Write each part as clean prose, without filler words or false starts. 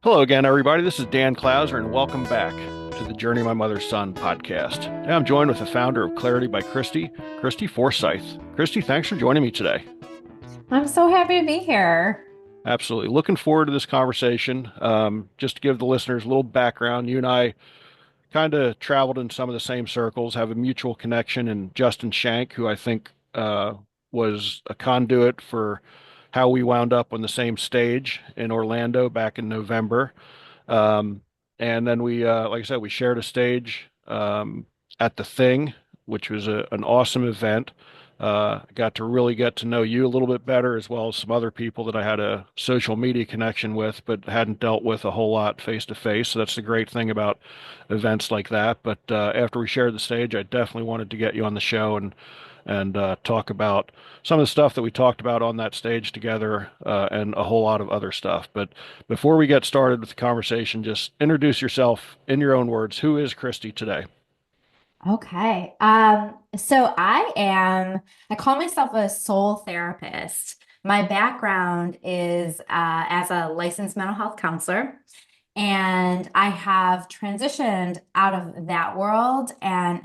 Hello again, everybody. This is Dan Clouser, and welcome back to the Journey My Mother's Son podcast. Today I'm joined with the founder of Clarity by Christy, Christy Forsyth. Christy, thanks for joining me today. I'm so happy to be here. Absolutely. Looking forward to this conversation. Just to give the listeners a little background, you and I kind of traveled in some of the same circles, have a mutual connection in Justin Shank, who I think was a conduit for how we wound up on the same stage in Orlando back in November. Um, and then like I said, we shared a stage at the Thing, which was an awesome event. Got to really get to know you a little bit better, as well as some other people that I had a social media connection with, but hadn't dealt with a whole lot face to face. So that's the great thing about events like that. But after we shared the stage, I definitely wanted to get you on the show and talk about some of the stuff that we talked about on that stage together, and a whole lot of other stuff. But before we get started with the conversation, just introduce yourself in your own words. Who is Christy today? Okay. I call myself a soul therapist. My background is as a licensed mental health counselor, and I have transitioned out of that world and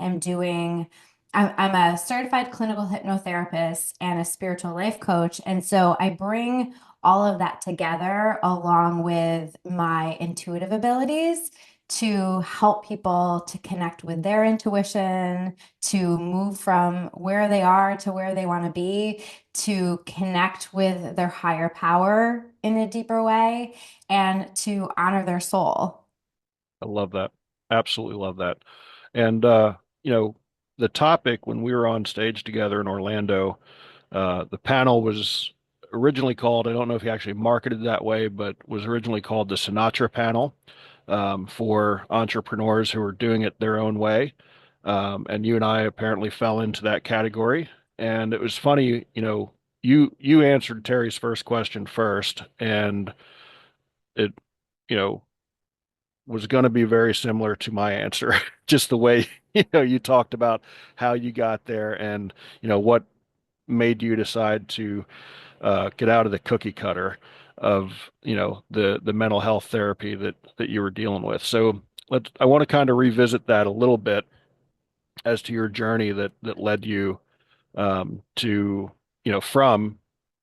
I'm a certified clinical hypnotherapist and a spiritual life coach. And so I bring all of that together along with my intuitive abilities to help people to connect with their intuition, to move from where they are to where they want to be, to connect with their higher power in a deeper way, and to honor their soul. I love that. Absolutely love that. And you know, the topic when we were on stage together in Orlando, the panel was originally called, I don't know if he actually marketed that way, but was originally called the Sinatra panel, for entrepreneurs who are doing it their own way. And you and I apparently fell into that category. And it was funny, you answered Terry's first question first, and it, you know, was going to be very similar to my answer. Just the way, you talked about how you got there and, what made you decide to get out of the cookie cutter of, the mental health therapy that you were dealing with. So I want to kind of revisit that a little bit as to your journey that led you to, from,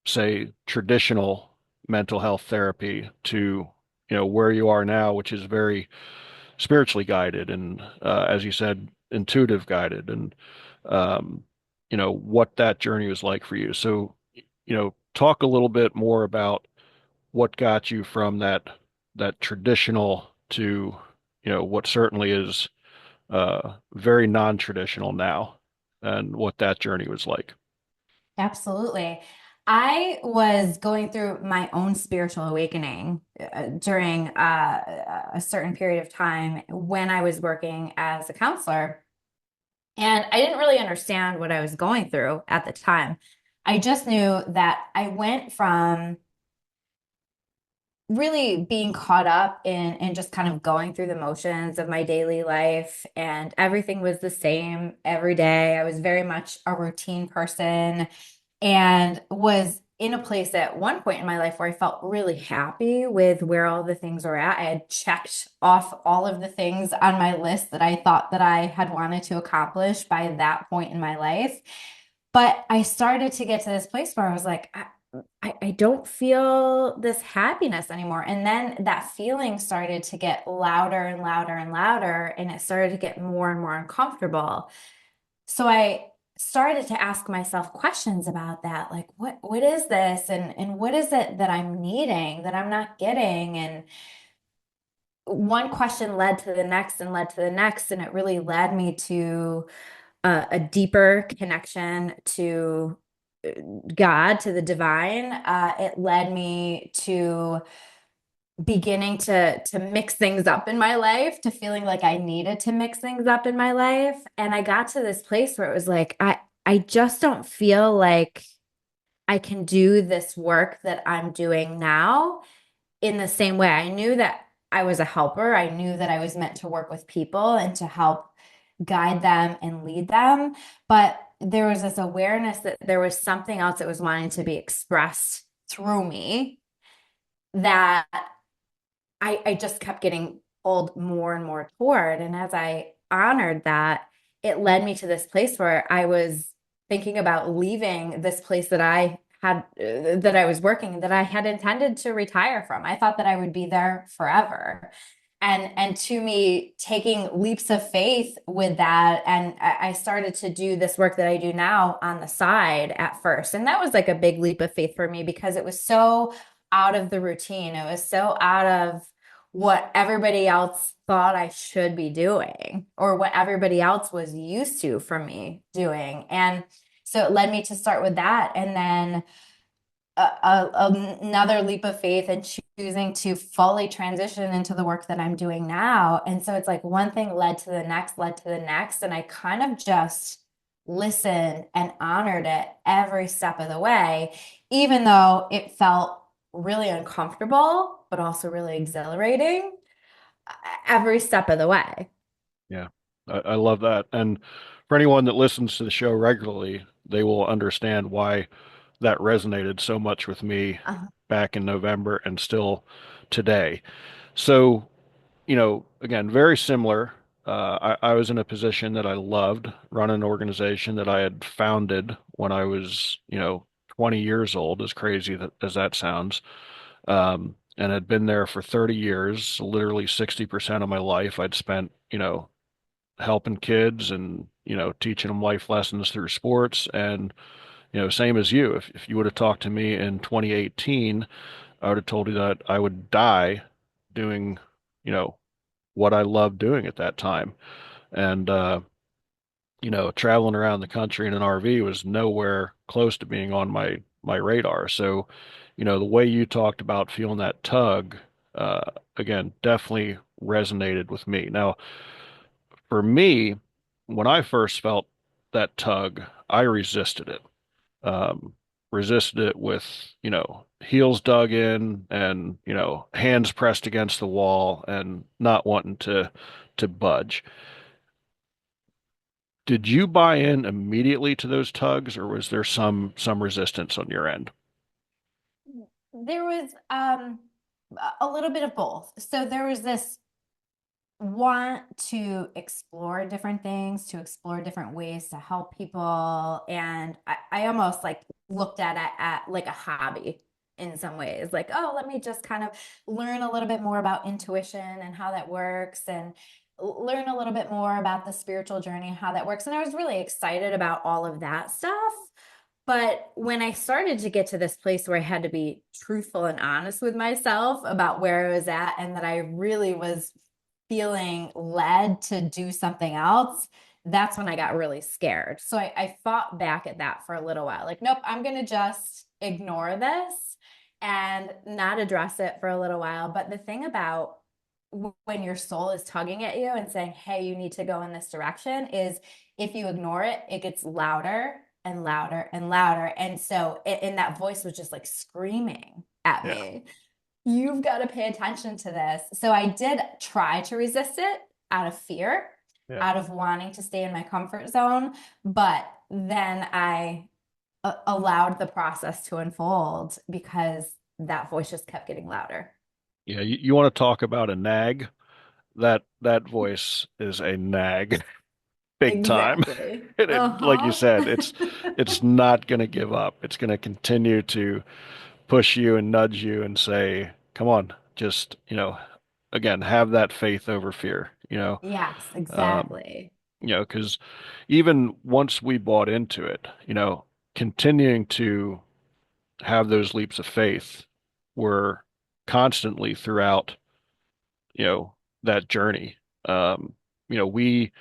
say, traditional mental health therapy to, where you are now, which is very spiritually guided and, as you said, intuitive guided, and, um, what that journey was like for you. So, talk a little bit more about what got you from that traditional to, what certainly is very non-traditional now, and what that journey was like. Absolutely. I was going through my own spiritual awakening during a certain period of time when I was working as a counselor. And I didn't really understand what I was going through at the time. I just knew that I went from really being caught up in just kind of going through the motions of my daily life, and everything was the same every day. I was very much a routine person and was in a place at one point in my life where I felt really happy with where all the things were at. I had checked off all of the things on my list that I thought that I had wanted to accomplish by that point in my life. But I started to get to this place where I was like, I don't feel this happiness anymore. And then that feeling started to get louder and louder and louder, and it started to get more and more uncomfortable. So I started to ask myself questions about that, like what is this, and what is it that I'm needing that I'm not getting? And one question led to the next and led to the next, and it really led me to a deeper connection to God, to the divine. It led me to beginning to mix things up in my life, to feeling like I needed to mix things up in my life. And I got to this place where it was like, I just don't feel like I can do this work that I'm doing now in the same way. I knew that I was a helper. I knew that I was meant to work with people and to help guide them and lead them. But there was this awareness that there was something else that was wanting to be expressed through me that I just kept getting pulled more and more toward. And as I honored that, it led me to this place where I was thinking about leaving this place that I had, that I was working, that I had intended to retire from. I thought that I would be there forever. And to me, taking leaps of faith with that, and I started to do this work that I do now on the side at first. And that was like a big leap of faith for me because it was so out of the routine. It was so out of what everybody else thought I should be doing or what everybody else was used to from me doing. And so it led me to start with that. And then another leap of faith and choosing to fully transition into the work that I'm doing now. And so it's like one thing led to the next, led to the next. And I kind of just listened and honored it every step of the way, even though it felt really uncomfortable, but also really exhilarating every step of the way. Yeah, I love that. And for anyone that listens to the show regularly, they will understand why that resonated so much with me Uh, back in November and still today. So, again, very similar. I was in a position that I loved, run an organization that I had founded when I was, 20 years old, as crazy as that sounds, and had been there for 30 years, literally 60% of my life I'd spent, helping kids and, teaching them life lessons through sports. And, same as you, if you would have talked to me in 2018, I would have told you that I would die doing, you know, what I loved doing at that time. And, traveling around the country in an RV was nowhere close to being on my radar. So, the way you talked about feeling that tug, again, definitely resonated with me. Now, for me, when I first felt that tug, I resisted it. Um, Resisted it with, heels dug in and, hands pressed against the wall and not wanting to budge. Did you buy in immediately to those tugs, or was there some resistance on your end? there was a little bit of both. So there was this want to explore different things, to explore different ways to help people. And I almost like looked at it at like a hobby in some ways. Like, oh, let me just kind of learn a little bit more about intuition and how that works and learn a little bit more about the spiritual journey and how that works. And I was really excited about all of that stuff. But when I started to get to this place where I had to be truthful and honest with myself about where I was at and that I really was feeling led to do something else, that's when I got really scared. So I fought back at that for a little while. Like, nope, I'm going to just ignore this and not address it for a little while. But the thing about when your soul is tugging at you and saying, hey, you need to go in this direction, is if you ignore it, it gets louder and louder and louder. And so, and that voice was just like screaming at Yeah, me, you've got to pay attention to this. So I did try to resist it out of fear, yeah. out of wanting to stay in my comfort zone. But then I allowed the process to unfold because that voice just kept getting louder. Yeah, you want to talk about a nag? That voice is a nag, big time. Exactly. Like you Uh-huh. said, it's not going to give up. It's going to continue to push you and nudge you and say, "Come on, just, again, have that faith over fear." Yes, Um, exactly. because even once we bought into it, continuing to have those leaps of faith were constantly throughout, you know, that journey. Um, you know, we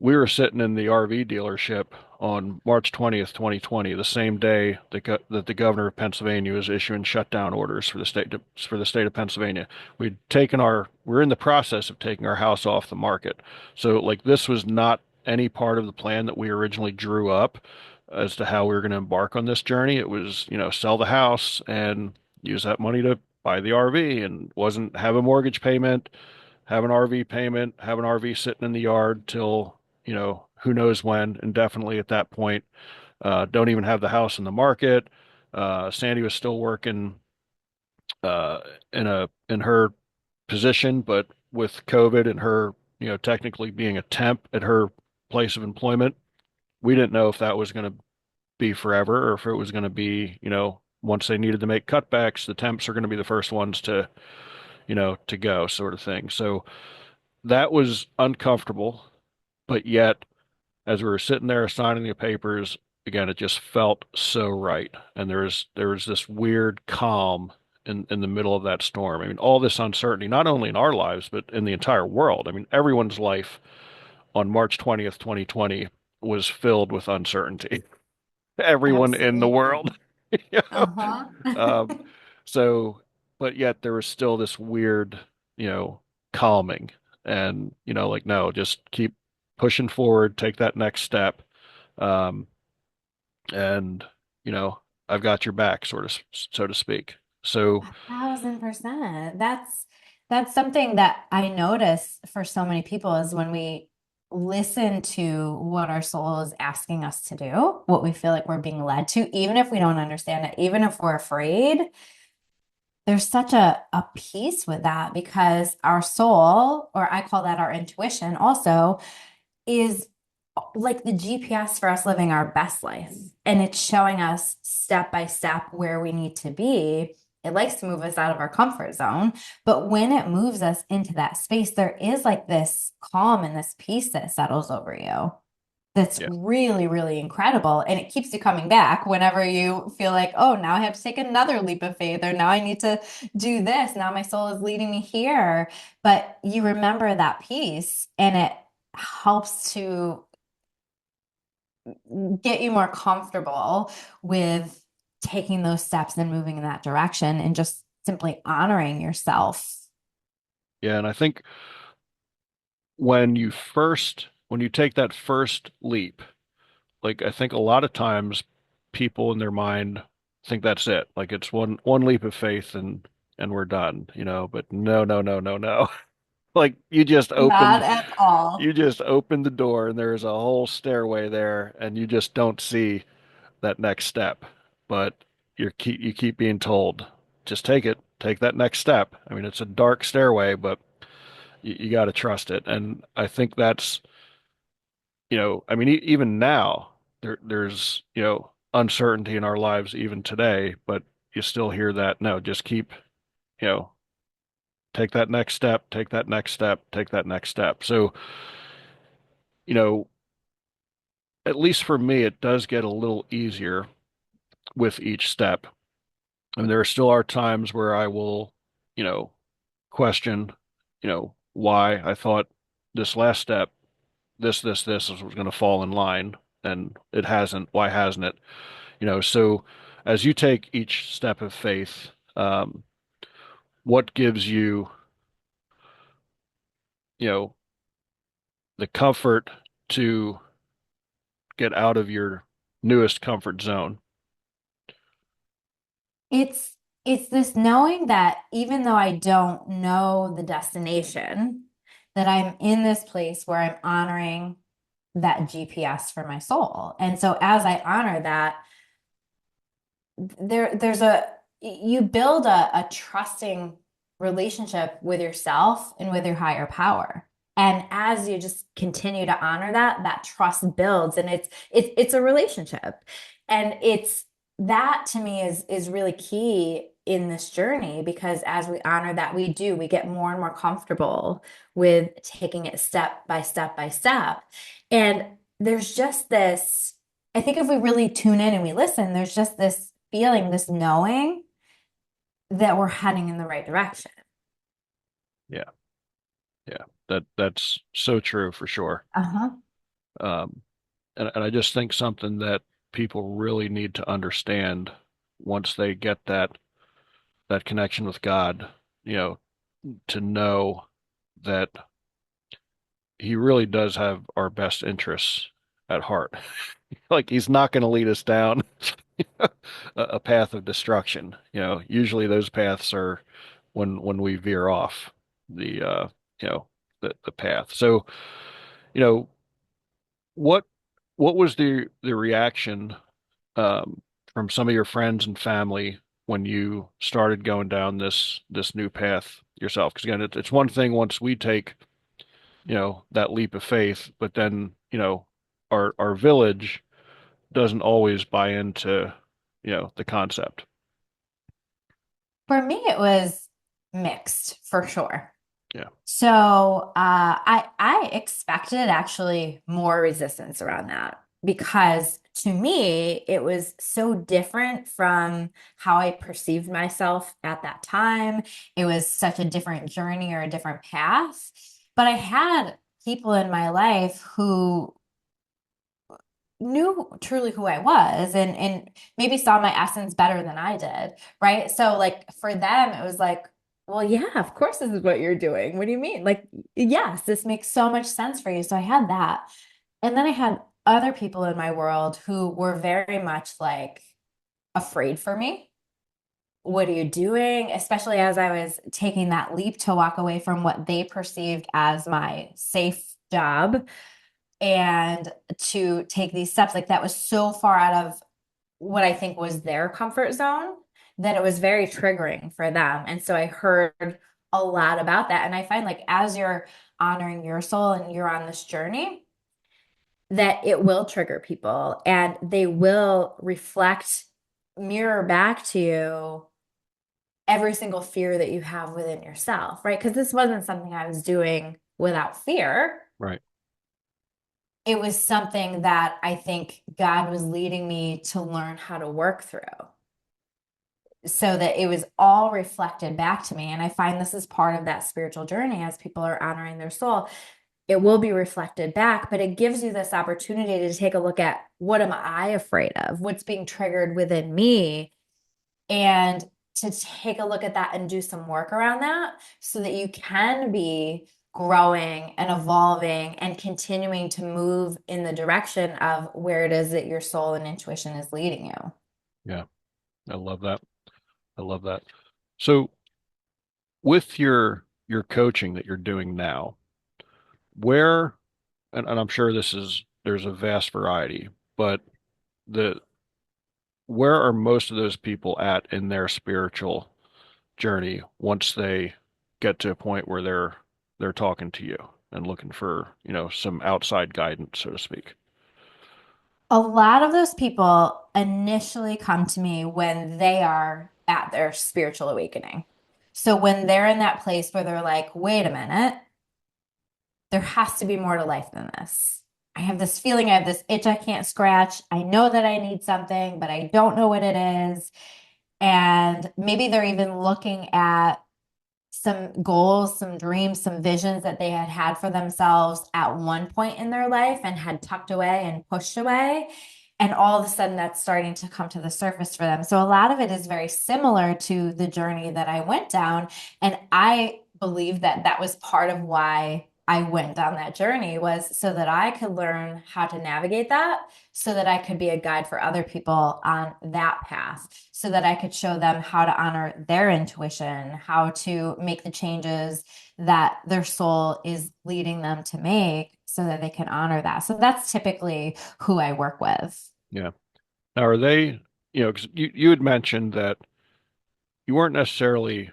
were sitting in the RV dealership on March 20th, 2020, the same day that the governor of Pennsylvania was issuing shutdown orders for the state of Pennsylvania. We're in the process of taking our house off the market. So like this was not any part of the plan that we originally drew up as to how we were going to embark on this journey. It was, sell the house and use that money to buy the RV and wasn't have a mortgage payment, have an RV payment, have an RV sitting in the yard till, who knows when, and definitely at that point, don't even have the house in the market. Sandy was still working uh, in her position, but with COVID and her, technically being a temp at her place of employment, we didn't know if that was going to be forever or if it was going to be, once they needed to make cutbacks, the temps are going to be the first ones to, to go sort of thing. So that was uncomfortable, but yet as we were sitting there signing the papers, again, it just felt so right. And there was this weird calm in the middle of that storm. I mean, all this uncertainty, not only in our lives, but in the entire world. I mean, everyone's life on March 20th, 2020 was filled with uncertainty. Everyone in the Absolutely. world. You know? Uh-huh. Um, so, but yet there was still this weird, you know, calming and, like, no, just keep pushing forward, take that next step. Um, and, you know, I've got your back, so to speak. So, 1,000%. That's something that I notice for so many people is when we listen to what our soul is asking us to do, what we feel like we're being led to, even if we don't understand it, even if we're afraid, there's such a peace with that because our soul, or I call that our intuition also, is like the GPS for us living our best life. And it's showing us step by step where we need to be. It likes to move us out of our comfort zone. But when it moves us into that space, there is like this calm and this peace that settles over you. That's yeah, really, really incredible. And it keeps you coming back whenever you feel like, oh, now I have to take another leap of faith, or now I need to do this. Now my soul is leading me here. But you remember that piece, and it helps to get you more comfortable with taking those steps and moving in that direction and just simply honoring yourself. yeah. And I think when you take that first leap, like, I think a lot of times people in their mind think that's it. Like it's one leap of faith and we're done, but no, no, no, no, no. Like Not at you all. just opened the door and there's a whole stairway there and you just don't see that next step. But you keep being told, just take that next step. I mean, it's a dark stairway, but you got to trust it. And I think that's, I mean, even now there's, uncertainty in our lives even today, but you still hear that, no, just keep, you know, take that next step, take that next step, take that next step. So, you know, at least for me, it does get a little easier with each step. I mean, there still are times where I will, you know, question, why I thought this last step, this was going to fall in line and it hasn't. Why hasn't it? So as you take each step of faith, what gives you, you know, the comfort to get out of your newest comfort zone? It's it's this knowing that even though I don't know the destination, that I'm in this place where I'm honoring that GPS for my soul. And so as I honor that, there's a you build a trusting relationship with yourself and with your higher power. And as you just continue to honor that, that trust builds, and it's a relationship. And it's that to me is really key in this journey, because as we honor that, we get more and more comfortable with taking it step by step by step. And there's just this, I think if we really tune in and we listen, there's just this feeling, this knowing that we're heading in the right direction. Yeah, yeah, that's so true for sure. Uh-huh. Um, and I just think something that people really need to understand once they get that connection with God, you know, to know that He really does have our best interests at heart. Like He's not going to lead us down a path of destruction. Usually those paths are when we veer off the you know the path. So, you know, what what was the reaction um from some of your friends and family when you started going down this new path yourself? Because again, it's one thing once we take, that leap of faith, but then, our village doesn't always buy into, the concept. For me, it was mixed for sure. Yeah, So I expected actually more resistance around that because to me it was so different from how I perceived myself at that time. It was such a different journey or a different path. But I had people in my life who knew truly who I was and maybe saw my essence better than I did, right? So like for them it was like, well, yeah, of course this is what you're doing. What do you mean? Like, yes, this makes so much sense for you. So I had that. And then I had other people in my world who were very much like afraid for me. What are you doing? Especially as I was taking that leap to walk away from what they perceived as my safe job and to take these steps. Like that was so far out of what I think was their comfort zone that it was very triggering for them. And so I heard a lot about that. And I find like as you're honoring your soul and you're on this journey, that it will trigger people and they will reflect, mirror back to you every single fear that you have within yourself, right? Because this wasn't something I was doing without fear. right. It was something that I think God was leading me to learn how to work through so that it was all reflected back to me. And I find this is part of that spiritual journey as people are honoring their soul. It will be reflected back, but it gives you this opportunity to take a look at what am I afraid of? What's being triggered within me? And to take a look at that and do some work around that so that you can be growing and evolving and continuing to move in the direction of where it is that your soul and intuition is leading you. Yeah, I love that. I love that. So with your coaching that you're doing now, where and I'm sure there's a vast variety, but the where are most of those people at in their spiritual journey once they get to a point where they're talking to you and looking for, some outside guidance, so to speak. A lot of those people initially come to me when they are at their spiritual awakening. So when they're in that place where they're like, wait a minute, there has to be more to life than this. I have this feeling, I have this itch I can't scratch. I know that I need something, but I don't know what it is. And maybe they're even looking at some goals, some dreams, some visions that they had had for themselves at one point in their life and had tucked away and pushed away. And all of a sudden, that's starting to come to the surface for them. So, a lot of it is very similar to the journey that I went down. And I believe that that was part of why I went down that journey was so that I could learn how to navigate that, so that I could be a guide for other people on that path, so that I could show them how to honor their intuition, how to make the changes that their soul is leading them to make so that they can honor that. So that's typically who I work with. Yeah. Now, are they, 'cause you had mentioned that you weren't necessarily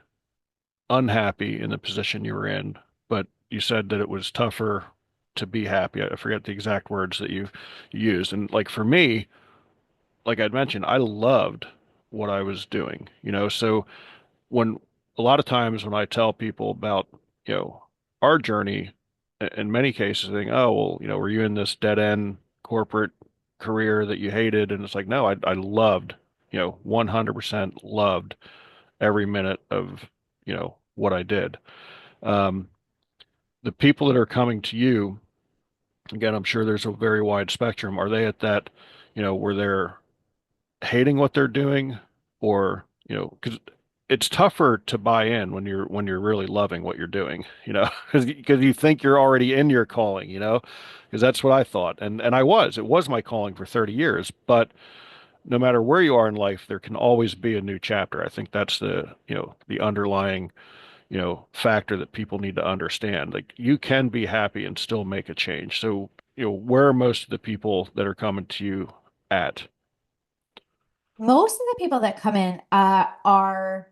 unhappy in the position you were in, but you said that it was tougher to be happy. I forget the exact words that you used. And like for me, like I'd mentioned, I loved what I was doing, so when a lot of times when I tell people about, our journey, in many cases, they think, oh, well, were you in this dead end corporate career that you hated? And it's like, no, I loved, 100% loved every minute of, what I did. Um, the people that are coming to you, again, I'm sure there's a very wide spectrum. Are they at that, where they're hating what they're doing, or because it's tougher to buy in when you're really loving what you're doing, because you think you're already in your calling, because that's what I thought, and it was my calling for 30 years, but no matter where you are in life, there can always be a new chapter. I think that's the underlying, factor that people need to understand. Like you can be happy and still make a change. So, where are most of the people that are coming to you at? most of the people that come in are,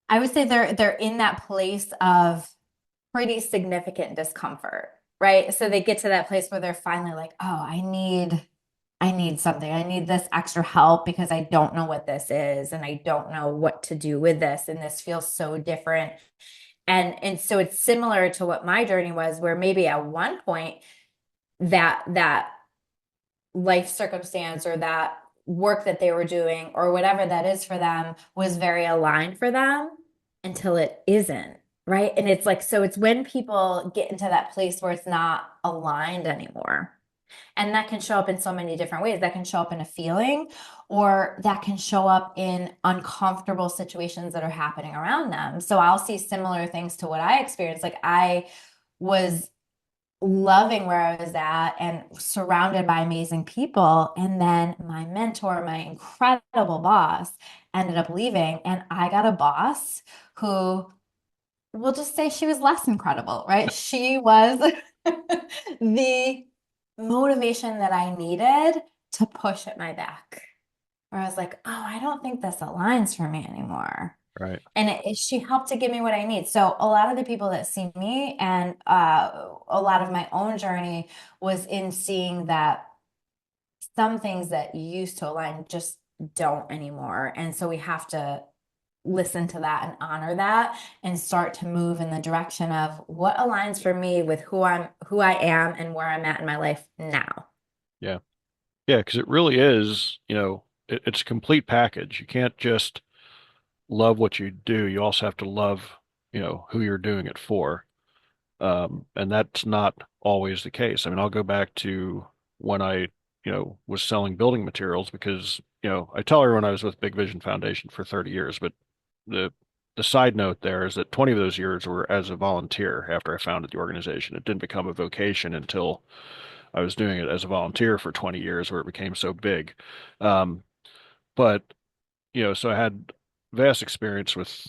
I would say they're in that place of pretty significant discomfort, right? So they get to that place where they're finally like, oh, I need something. I need this extra help because I don't know what this is and I don't know what to do with this. And this feels so different. And so it's similar to what my journey was, where maybe at one point that life circumstance or that work that they were doing or whatever that is for them was very aligned for them until it isn't, right? And it's like, so it's when people get into that place where it's not aligned anymore. And that can show up in so many different ways. That can show up in a feeling, or that can show up in uncomfortable situations that are happening around them. So I'll see similar things to what I experienced. Like I was loving where I was at and surrounded by amazing people. And then my mentor, my incredible boss, ended up leaving. And I got a boss who, we'll just say she was less incredible, right? She was the motivation that I needed to push at my back. Where I was like, oh, I don't think this aligns for me anymore. Right. And she helped to give me what I need. So a lot of the people that see me and a lot of my own journey was in seeing that some things that used to align just don't anymore. And so we have to listen to that and honor that and start to move in the direction of what aligns for me with who I am and where I'm at in my life now. Yeah. Yeah, because it really is, it's a complete package. You can't just love what you do. You also have to love, who you're doing it for. And that's not always the case. I mean, I'll go back to when I, was selling building materials because, I tell everyone I was with Big Vision Foundation for 30 years, but the the side note there is that 20 of those years were as a volunteer after I founded the organization. It didn't become a vocation until I was doing it as a volunteer for 20 years where it became so big. Um, but so I had vast experience with,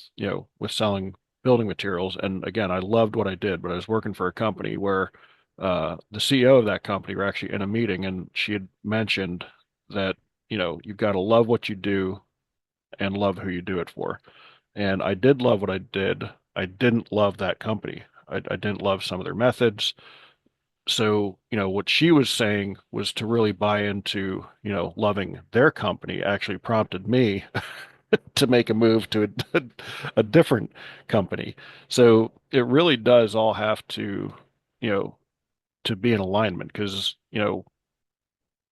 with selling building materials. And again, I loved what I did, but I was working for a company where the CEO of that company were actually in a meeting and she had mentioned that, you've got to love what you do and love who you do it for. And I did love what I did. I didn't love that company. I didn't love some of their methods. So, what she was saying was to really buy into, loving their company actually prompted me to make a move to a different company. So it really does all have to, you know, to be in alignment because,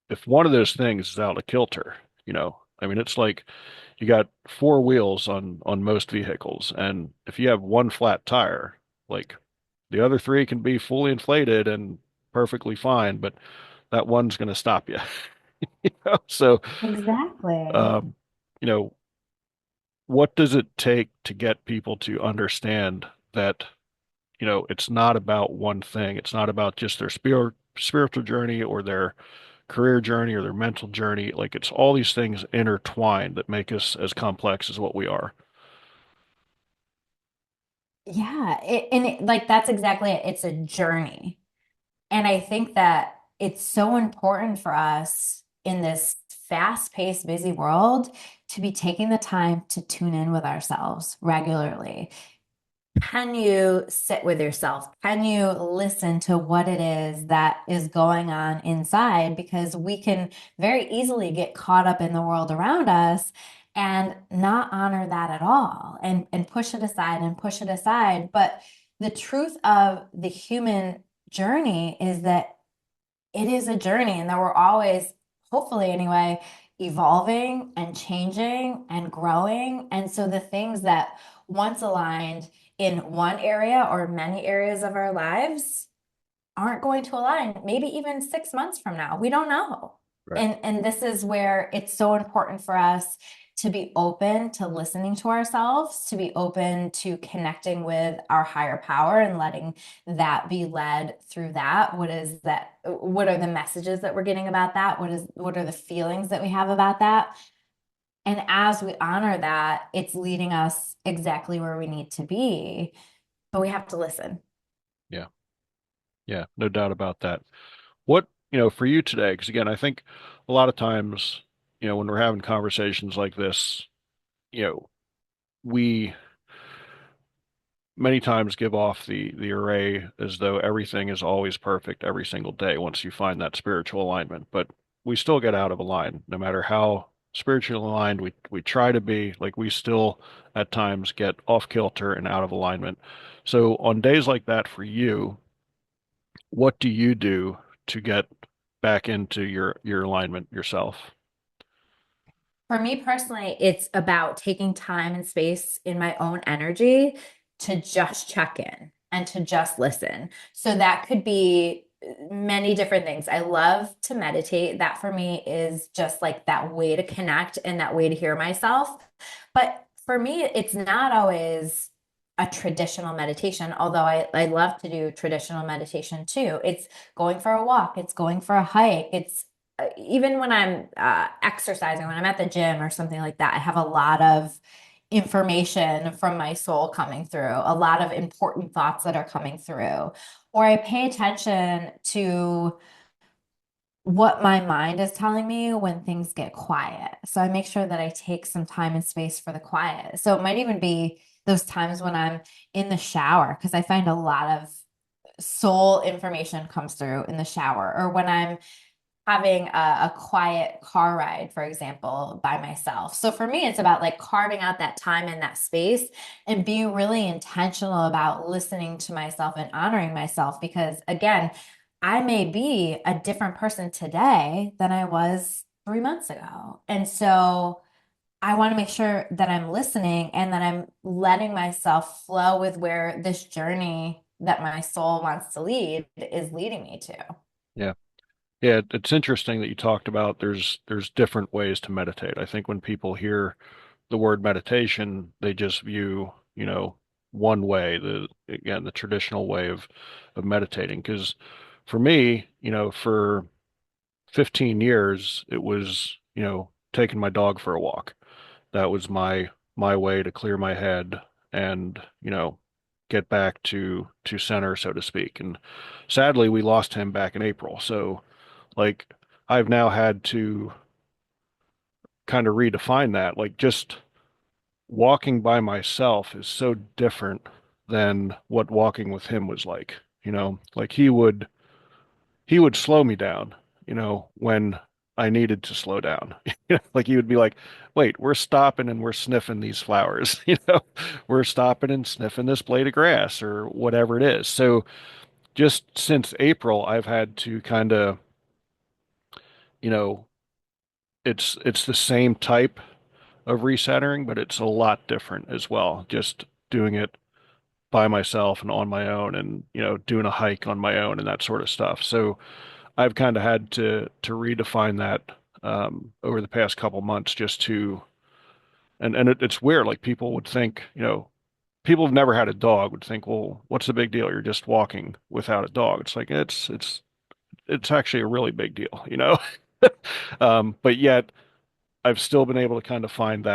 if one of those things is out of kilter, I mean, it's like you got four wheels on most vehicles, and if you have one flat tire, like the other three can be fully inflated and perfectly fine, but that one's going to stop you. So, Exactly. um, you know, what does it take to get people to understand that, it's not about one thing. It's not about just their spiritual journey or their career journey or their mental journey. Like it's all these things intertwined that make us as complex as what we are. Yeah, like that's exactly it. It's a journey. And I think that it's so important for us in this fast-paced, busy world to be taking the time to tune in with ourselves regularly. Can you sit with yourself? Can you listen to what it is that is going on inside? Because we can very easily get caught up in the world around us and not honor that at all and push it aside and push it aside. But the truth of the human journey is that it is a journey and that we're always, hopefully anyway, evolving and changing and growing. And so the things that once aligned in one area or many areas of our lives aren't going to align, maybe even 6 months from now. We don't know. Right. And this is where it's so important for us to be open to listening to ourselves, to be open to connecting with our higher power and letting that be led through that. What is that? What are the messages that we're getting about that? What are the feelings that we have about that? And as we honor that, it's leading us exactly where we need to be, but we have to listen. Yeah. Yeah. No doubt about that. What, for you today, because again, I think a lot of times, when we're having conversations like this, you know, we many times give off the array as though everything is always perfect every single day once you find that spiritual alignment. But we still get out of line, no matter how spiritually aligned we try to be, like we still at times get off kilter and out of alignment. So on days like that for you, what do you do to get back into your alignment yourself? For me personally, it's about taking time and space in my own energy to just check in and to just listen. So that could be many different things. I love to meditate. That for me is just like that way to connect and that way to hear myself. But for me, it's not always a traditional meditation, although I love to do traditional meditation too. It's going for a walk, it's going for a hike, it's even when I'm exercising, when I'm at the gym or something like that, I have a lot of information from my soul coming through, a lot of important thoughts that are coming through. Or I pay attention to what my mind is telling me when things get quiet. So I make sure that I take some time and space for the quiet. So it might even be those times when I'm in the shower, because I find a lot of soul information comes through in the shower, or when I'm having a quiet car ride, for example, by myself. So for me, it's about like carving out that time and that space and being really intentional about listening to myself and honoring myself. Because again, I may be a different person today than I was 3 months ago. And so I want to make sure that I'm listening and that I'm letting myself flow with where this journey that my soul wants to lead is leading me to. Yeah. Yeah, it's interesting that you talked about there's different ways to meditate. I think when people hear the word meditation, they just view, one way, the traditional way of meditating. Because for me, for 15 years, it was, taking my dog for a walk. That was my way to clear my head and, get back to center, so to speak. And sadly, we lost him back in April. So like I've now had to kind of redefine that. Like just walking by myself is so different than what walking with him was like. Like he would slow me down, when I needed to slow down. Like he would be like, "Wait, we're stopping and we're sniffing these flowers, We're stopping and sniffing this blade of grass or whatever it is." So just since April, I've had to kind of, you know, it's the same type of recentering, but it's a lot different as well. Just doing it by myself and on my own and, doing a hike on my own and that sort of stuff. So I've kind of had to redefine that over the past couple months just to and it's weird. Like people would think, people who've never had a dog would think, well, what's the big deal? You're just walking without a dog. It's like it's actually a really big deal. But yet I've still been able to kind of find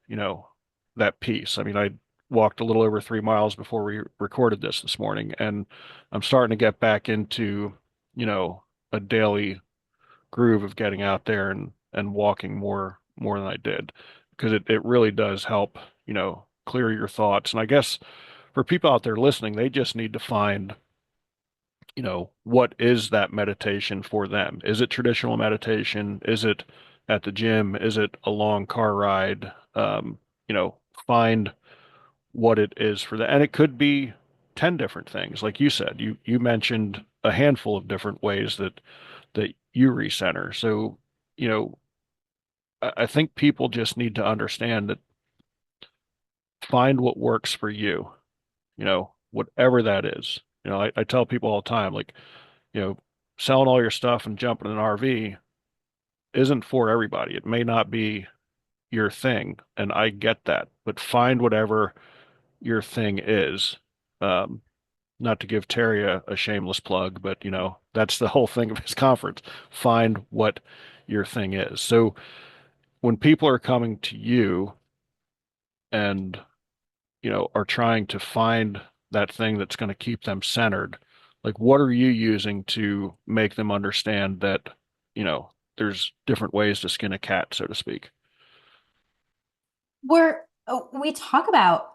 you know, that peace. I mean, I walked a little over 3 miles before we recorded this morning, and I'm starting to get back into, a daily groove of getting out there and walking more than I did because it really does help, clear your thoughts. And I guess for people out there listening, they just need to find, what is that meditation for them? Is it traditional meditation? Is it at the gym? Is it a long car ride? You know, find what it is for them. And it could be 10 different things. Like you said, you mentioned a handful of different ways that you recenter. So, you know, I think people just need to understand that find what works for you, whatever that is. I tell people all the time, like, you know, selling all your stuff and jumping in an RV isn't for everybody. It may not be your thing, and I get that, but find whatever your thing is. Um, Not to give Terry a shameless plug, but that's the whole thing of his conference. Find what your thing is. So when people are coming to you and, are trying to find that thing that's going to keep them centered, like what are you using to make them understand that, there's different ways to skin a cat, so to speak. We talk about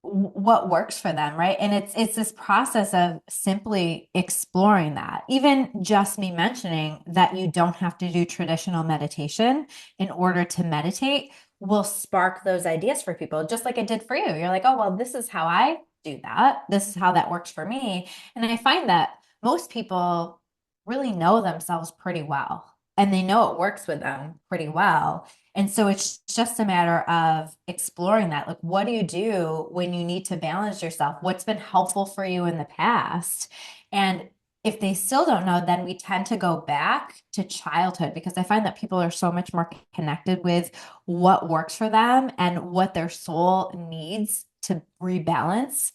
what works for them, right? And it's this process of simply exploring that. Even just me mentioning that you don't have to do traditional meditation in order to meditate will spark those ideas for people, just like it did for you. You're like, oh, well, this is how I do that. This is how that works for me. And I find that most people really know themselves pretty well and they know it works with them pretty well. And so it's just a matter of exploring that. Like, what do you do when you need to balance yourself? What's been helpful for you in the past? And if they still don't know, then we tend to go back to childhood because I find that people are so much more connected with what works for them and what their soul needs to rebalance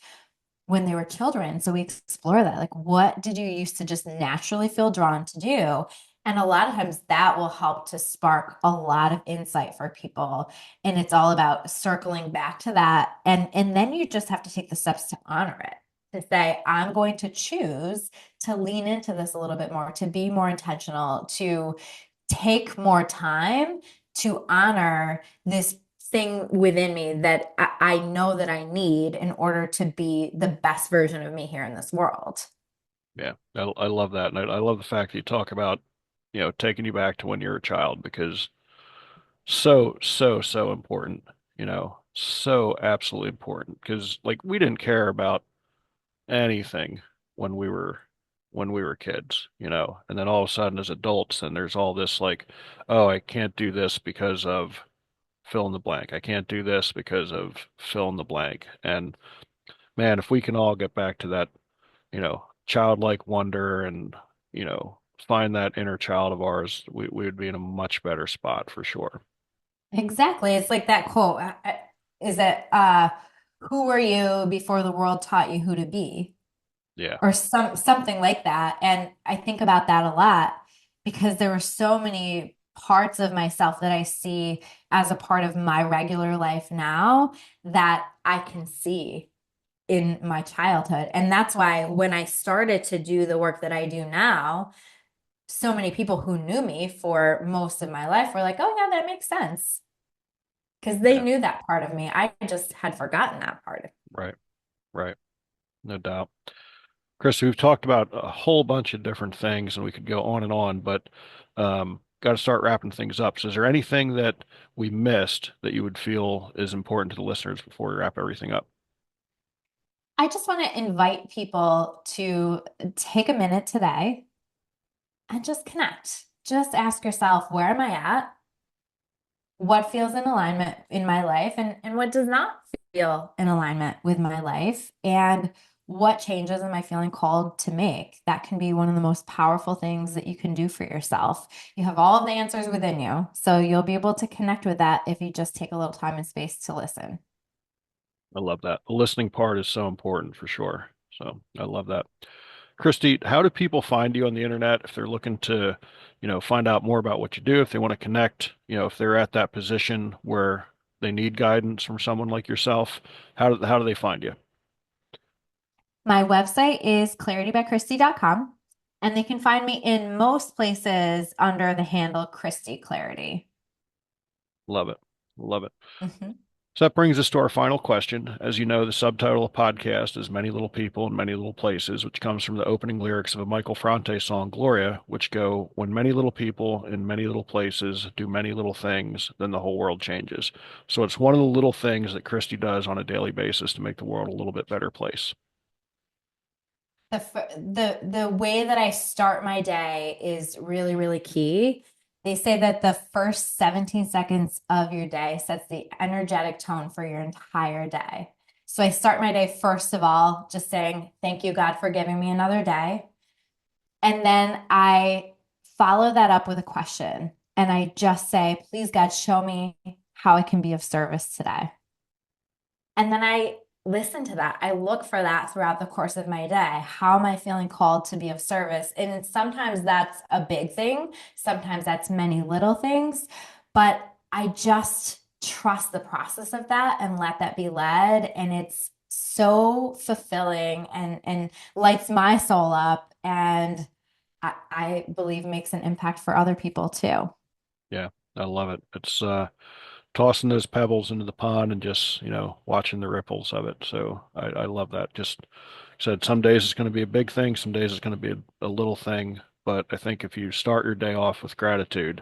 when they were children. So we explore that. Like, what did you used to just naturally feel drawn to do? And a lot of times that will help to spark a lot of insight for people. And it's all about circling back to that. And then you just have to take the steps to honor it. To say, I'm going to choose to lean into this a little bit more, to be more intentional, to take more time to honor this thing within me that I know that I need in order to be the best version of me here in this world. Yeah, I love that. And I love the fact that you talk about, taking you back to when you're a child because so important, so absolutely important because like we didn't care about anything when we were kids, and then all of a sudden as adults, then there's all this like, oh, I can't do this because of fill in the blank. I can't do this because of fill in the blank. And man, if we can all get back to that, childlike wonder and, find that inner child of ours, we would be in a much better spot for sure. Exactly. It's like that quote. Is it who were you before the world taught you who to be? Yeah. Or something like that. And I think about that a lot because there were so many parts of myself that I see as a part of my regular life now that I can see in my childhood. And that's why when I started to do the work that I do now, so many people who knew me for most of my life were like, oh, yeah, that makes sense. Because they Yeah. knew that part of me. I just had forgotten that part. Right. Right. No doubt. Chris, we've talked about a whole bunch of different things and we could go on and on, but got to start wrapping things up. So is there anything that we missed that you would feel is important to the listeners before we wrap everything up? I just want to invite people to take a minute today and just connect. Just ask yourself, where am I at? What feels in alignment in my life and what does not feel in alignment with my life? And what changes am I feeling called to make? That can be one of the most powerful things that you can do for yourself. You have all of the answers within you. So you'll be able to connect with that if you just take a little time and space to listen. I love that. The listening part is so important for sure. So I love that. Christy, how do people find you on the internet if they're looking to, find out more about what you do, if they want to connect, if they're at that position where they need guidance from someone like yourself, how do they find you? My website is claritybychristy.com, and they can find me in most places under the handle Christy Clarity. Love it. Love it. Mhm. So that brings us to our final question. As you know, the subtitle of the podcast is Many Little People in Many Little Places, which comes from the opening lyrics of a Michael Franti song, Gloria, which go, when many little people in many little places do many little things, then the whole world changes. So it's one of the little things that Christy does on a daily basis to make the world a little bit better place. The way that I start my day is really, really key. They say that the first 17 seconds of your day sets the energetic tone for your entire day. So I start my day, first of all, just saying, thank you, God, for giving me another day. And then I follow that up with a question. And I just say, please, God, show me how I can be of service today. And then I listen to that. I look for that throughout the course of my day. How am I feeling called to be of service? And sometimes that's a big thing, sometimes that's many little things, but I just trust the process of that and let that be led. And it's so fulfilling and lights my soul up. And I believe makes an impact for other people too. Yeah, I love it. It's tossing those pebbles into the pond and just, watching the ripples of it. So I love that. Just said some days it's going to be a big thing, some days it's going to be a little thing. But I think if you start your day off with gratitude,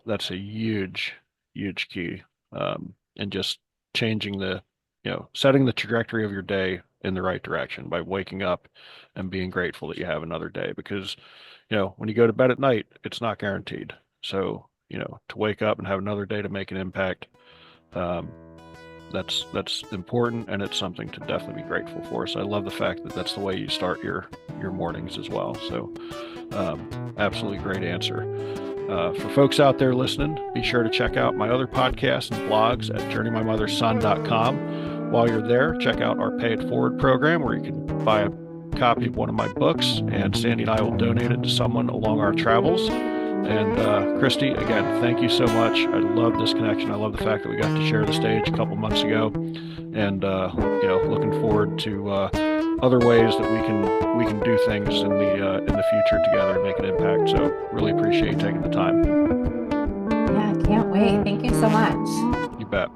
that's a huge, huge key. And just changing setting the trajectory of your day in the right direction by waking up and being grateful that you have another day. Because, when you go to bed at night, it's not guaranteed. So, to wake up and have another day to make an impact, um, that's important, and it's something to definitely be grateful for. So I love the fact that that's the way you start your mornings as well. So absolutely great answer. For folks out there listening, be sure to check out my other podcasts and blogs at journeymymotherson.com. While you're there, check out our Pay It Forward program where you can buy a copy of one of my books, and Sandy and I will donate it to someone along our travels. And Christy, again, thank you so much. I love this connection. I love the fact that we got to share the stage a couple months ago, and looking forward to other ways that we can do things in the future together and make an impact. So really appreciate you taking the time. Yeah, I can't wait. Thank you so much. You bet.